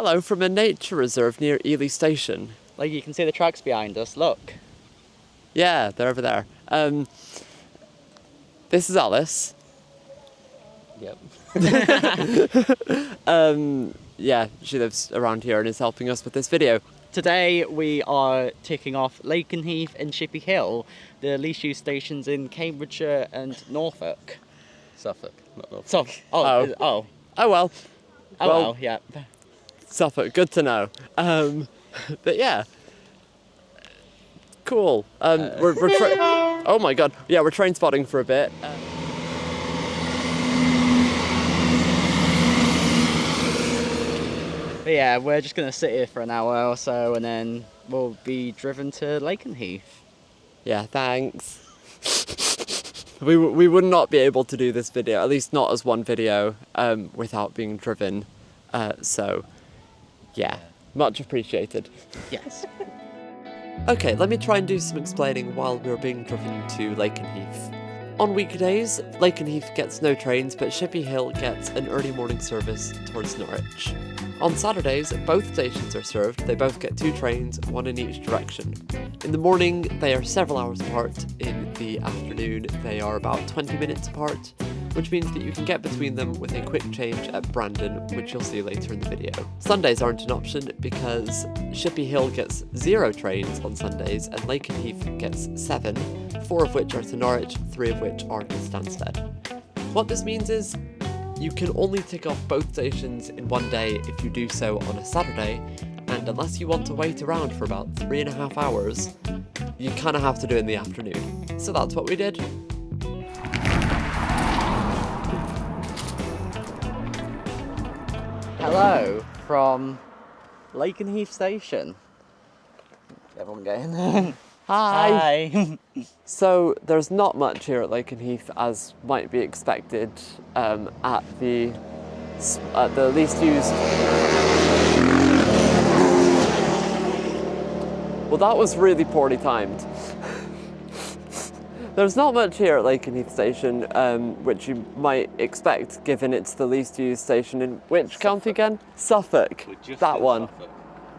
Hello from a nature reserve near Ely Station. Like, you can see the tracks behind us, look. Yeah, they're over there. This is Alice. Yep. Yeah, she lives around here and is helping us with this video. Today we are ticking off Lakenheath and Shippea Hill, the least used stations in Cambridgeshire and Norfolk. Suffolk, not Norfolk. Oh well. Yeah. Suffolk, good to know. But yeah, cool. Oh my god, yeah, we're train spotting for a bit. But yeah, we're just gonna sit here for an hour or so, and then we'll be driven to Lakenheath. Yeah, thanks. We would not be able to do this video, at least not as one video, without being driven. So, yeah, much appreciated. Yes. Okay, let me try and do some explaining while we're being driven to Lakenheath. On weekdays, Lakenheath gets no trains, but Shippea Hill gets an early morning service towards Norwich. On Saturdays, both stations are served. They both get 2 trains, one in each direction. In the morning, they are several hours apart. In the afternoon, they are about 20 minutes apart, which means that you can get between them with a quick change at Brandon, which you'll see later in the video. Sundays aren't an option because Shippea Hill gets 0 trains on Sundays and Lakenheath gets 7, 4 of which are to Norwich, 3 of which are to Stansted. What this means is you can only tick off both stations in one day if you do so on a Saturday, and unless you want to wait around for about 3.5 hours, you kind of have to do it in the afternoon. So that's what we did. Hello from Lakenheath Station. Everyone get in there. Hi! So there's not much here at Lakenheath as might be expected at the least used... Well, that was really poorly timed. There's not much here at Lakenheath Station, which you might expect given it's the least used station in which county again? Suffolk. That one. Suffolk.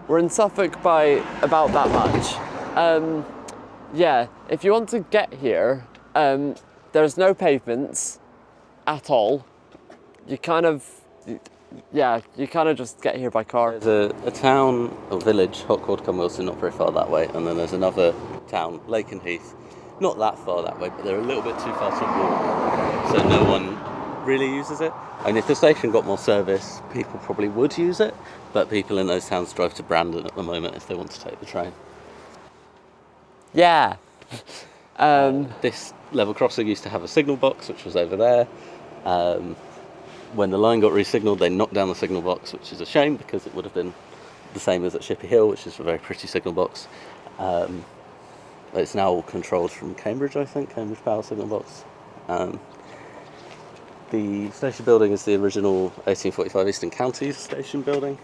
We're in Suffolk by about that much. Yeah, if you want to get here, there's no pavements at all. You kind of just get here by car. There's a town or village, Hotcord Wilson, not very far that way, and then there's another town, Lakenheath, not that far that way, but they're a little bit too far to walk, so no one really uses it. And if the station got more service, people probably would use it, but people in those towns drive to Brandon at the moment if they want to take the train. Yeah. This level crossing used to have a signal box, which was over there. When the line got re-signalled, they knocked down the signal box, which is a shame because it would have been the same as at Shippea Hill, which is a very pretty signal box. It's now all controlled from Cambridge, I think, Cambridge Power Signal Box. The station building is the original 1845 Eastern Counties station building,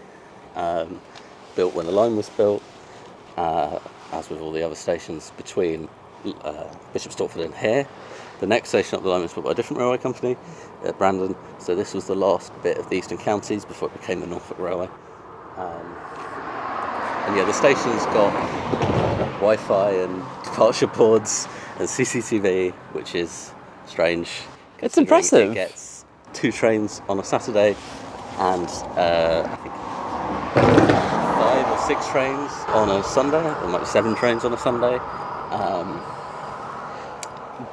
built when the line was built, as with all the other stations between Bishop Stortford and here. The next station up the line was built by a different railway company at Brandon, so this was the last bit of the Eastern Counties before it became the Norfolk Railway. And yeah, the station's got Wi-Fi and departure boards and CCTV, which is strange. It's impressive. It gets 2 trains on a Saturday and I think 5 or 6 trains on a Sunday, or like 7 trains on a Sunday.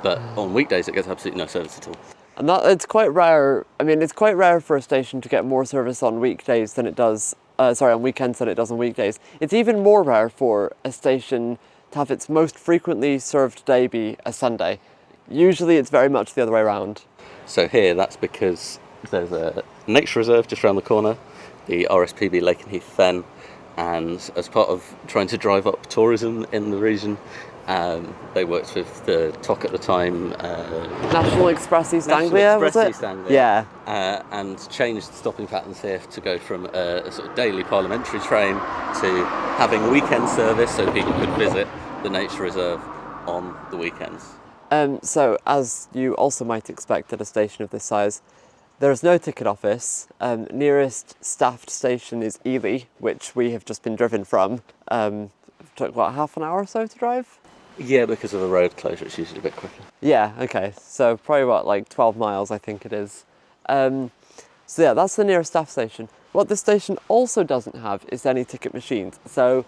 But on weekdays it gets absolutely no service at all. And it's quite rare. I mean, it's quite rare for a station to get more service on weekdays than it does. On weekends than it does on weekdays. It's even more rare for a station to have its most frequently served day be a Sunday. Usually, it's very much the other way around. So here, that's because there's a nature reserve just around the corner, the RSPB Lakenheath Fen, and as part of trying to drive up tourism in the region, they worked with the TOC at the time. National Express East Anglia, was it? East Anglia, yeah. And changed the stopping patterns here to go from a sort of daily parliamentary train to having weekend service so people could visit the nature reserve on the weekends. So, as you also might expect at a station of this size, There's no ticket office. Nearest staffed station is Ely, which we have just been driven from. Took what, half an hour or so to drive? Yeah, because of a road closure, it's usually a bit quicker. Yeah, okay. So probably what, like 12 miles, I think it is. So yeah, that's the nearest staff station. What this station also doesn't have is any ticket machines. So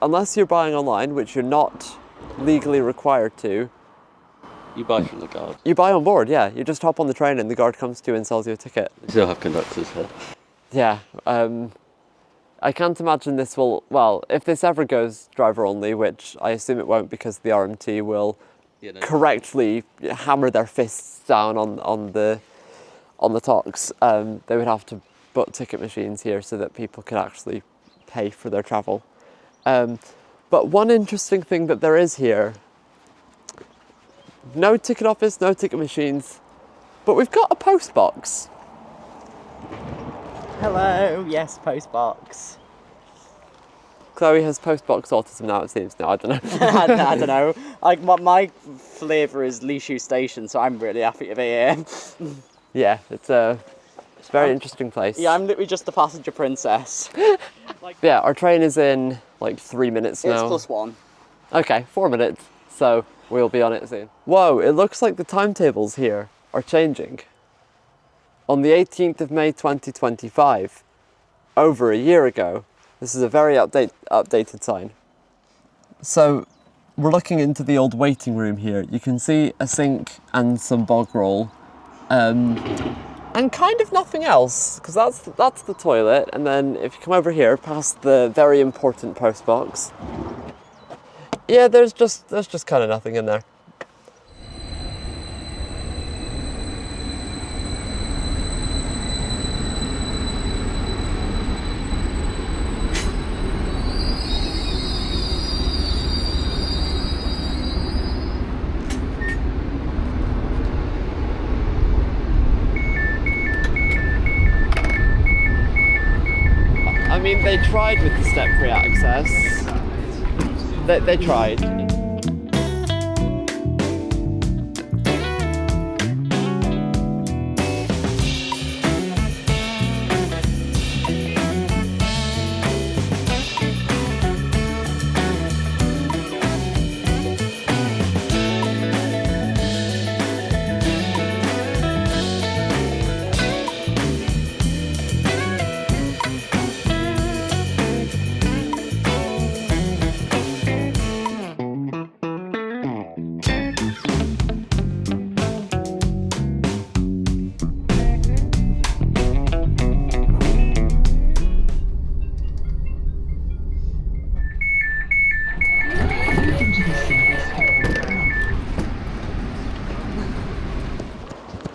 unless you're buying online, which you're not legally required to, You buy from the guard. you buy on board, yeah. You just hop on the train and the guard comes to you and sells you a ticket. You still have conductors here. Yeah, I can't imagine this will, well, if this ever goes driver only, which I assume it won't because the RMT will correctly hammer their fists down on the talks, they would have to put ticket machines here so that people can actually pay for their travel. But one interesting thing that there is here, no ticket office, no ticket machines, but we've got a post box. Hello, yes, postbox. Chloe has post box autism now, it seems. No, I don't know. I don't know. My flavour is Lishu Station, so I'm really happy to be here. Yeah, it's a very interesting place. Yeah, I'm literally just the passenger princess. Yeah, our train is in like 3 minutes now. It's +1. Okay, 4 minutes. So we'll be on it soon. Whoa, it looks like the timetables here are changing. On the 18th of May 2025, over a year ago, this is a very updated sign. So we're looking into the old waiting room here. You can see a sink and some bog roll. And kind of nothing else, because that's the toilet. And then if you come over here, past the very important post box, yeah, there's just kind of nothing in there. I mean, they tried with the step-free access. They tried.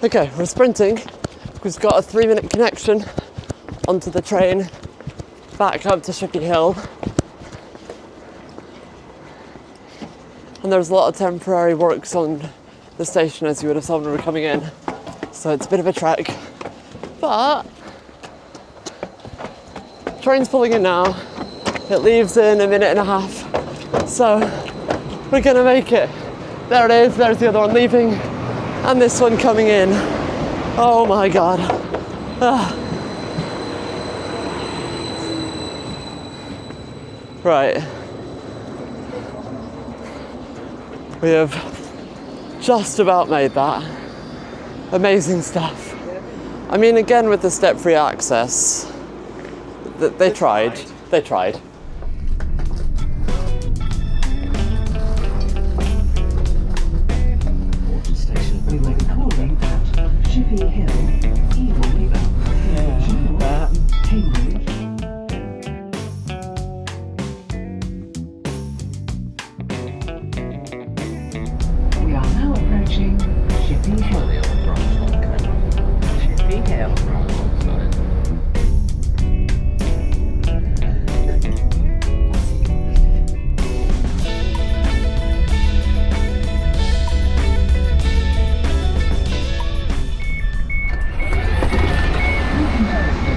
Okay, we're sprinting. We've got a 3-minute connection onto the train back up to Shippea Hill. And there's a lot of temporary works on the station, as you would have saw when we were coming in. So it's a bit of a trek. But train's pulling in now. It leaves in a minute and a half. So we're gonna make it. There it is, there's the other one leaving. And this one coming in. Oh my God. Right. We have just about made that. Amazing stuff. I mean, again, with the step-free access, they tried. They tried. We will be calling at Shippea Hill, Cambridge. We are now approaching Shippea Hill. Shippea Hill.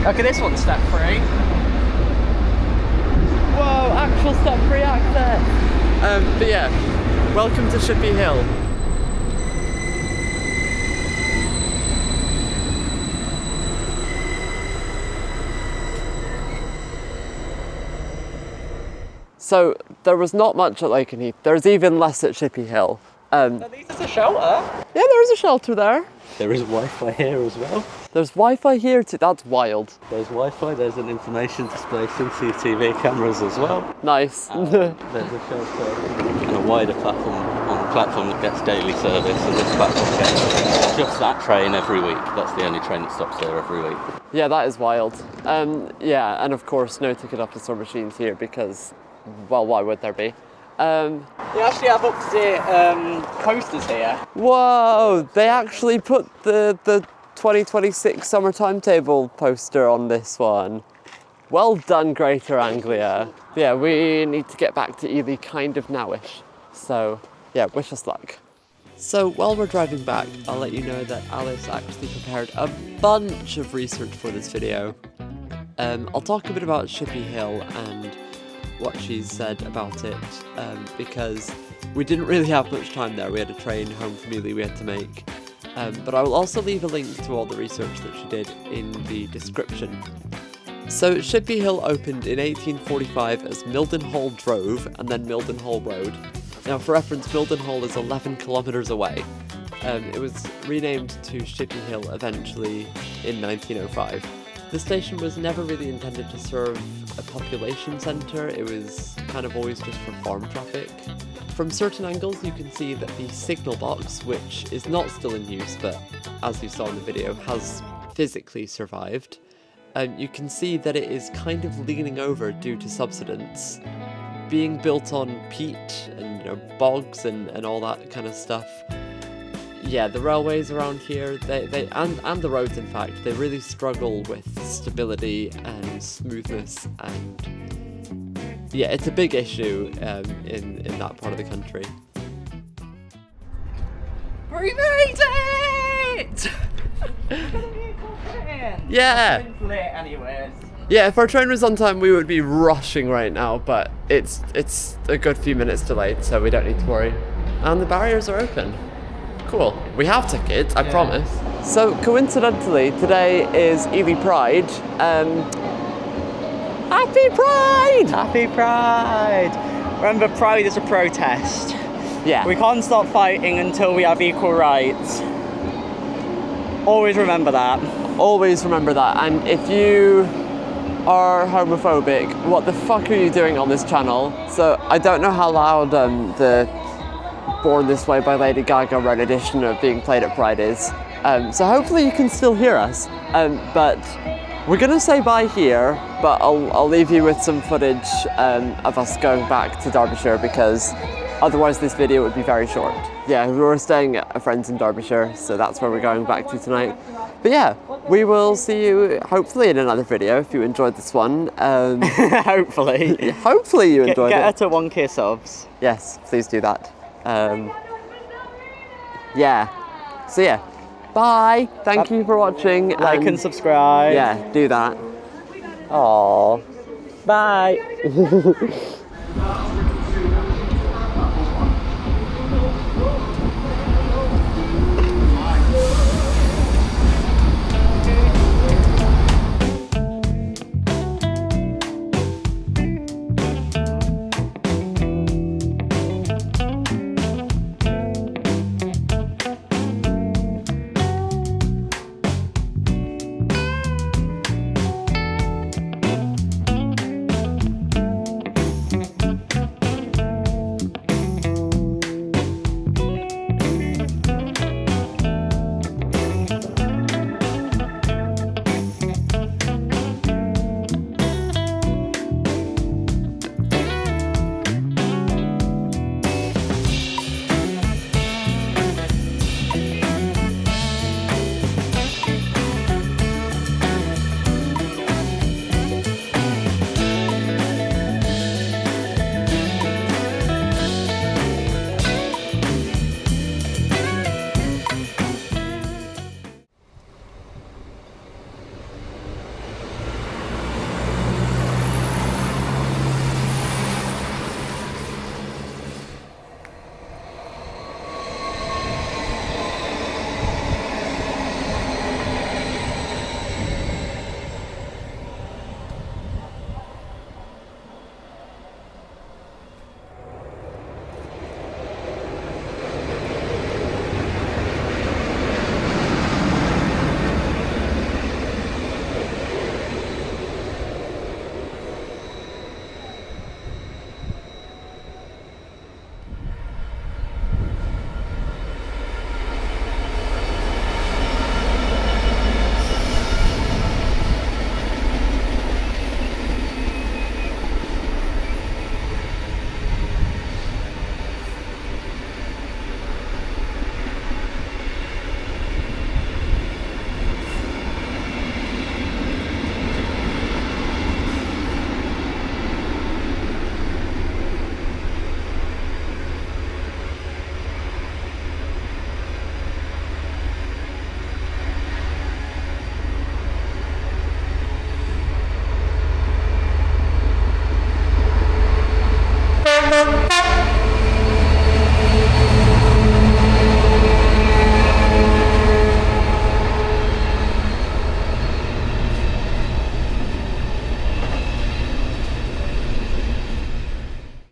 Okay, this one's step free. Whoa, actual step-free access. But yeah, welcome to Shippea Hill. So there was not much at Lakenheath. There's even less at Shippea Hill. This is a shelter. Yeah, there is a shelter there. There is Wi-Fi here as well. There's Wi-Fi here too. That's wild. There's Wi-Fi, there's an information display, CCTV cameras as well. Nice. There's a shelter and a wider platform on the platform that gets daily service, and this platform gets just that train every week. That's the only train that stops there every week. Yeah, that is wild. Yeah, and of course no ticket officer machines here because, well, why would there be? They actually have up-to-date posters here. Whoa! They actually put the 2026 summer timetable poster on this one. Well done, Greater Anglia. Yeah, we need to get back to Ely kind of nowish. So, yeah, wish us luck. So while we're driving back, I'll let you know that Alice actually prepared a bunch of research for this video. I'll talk a bit about Shippea Hill and what she's said about it, because we didn't really have much time there. We had a train home from Ely we had to make. But I will also leave a link to all the research that she did in the description. So Shippea Hill opened in 1845 as Mildenhall Drove and then Mildenhall Road. Now for reference, Mildenhall is 11 kilometres away. It was renamed to Shippea Hill eventually in 1905. The station was never really intended to serve a population centre, it was kind of always just for farm traffic. From certain angles you can see that the signal box, which is not still in use but as you saw in the video has physically survived, you can see that it is kind of leaning over due to subsidence. Being built on peat and bogs and all that kind of stuff. Yeah, the railways around here, and the roads in fact, they really struggle with stability and smoothness, and yeah, it's a big issue in that part of the country. We made it! Yeah! It's late anyways. Yeah, if our train was on time we would be rushing right now, but it's a good few minutes delayed, so we don't need to worry. And the barriers are open. Cool. We have tickets, I promise. So coincidentally, today is Ely Pride. Happy Pride! Happy Pride! Remember, Pride is a protest. Yeah. We can't stop fighting until we have equal rights. Always remember that. Always remember that. And if you are homophobic, what the fuck are you doing on this channel? So I don't know how loud the Born This Way by Lady Gaga red edition of being played at Pride is. So hopefully you can still hear us. But we're gonna say bye here, but I'll leave you with some footage of us going back to Derbyshire because otherwise this video would be very short. Yeah, we're staying at a friend's in Derbyshire, so that's where we're going back to tonight. But yeah, we will see you hopefully in another video if you enjoyed this one. Hopefully. Hopefully you enjoyed get it. her to 1K subs. Yes, please do that. Yeah. So yeah, bye. Thank you for watching. Like and subscribe. Yeah, do that. Aww. Bye.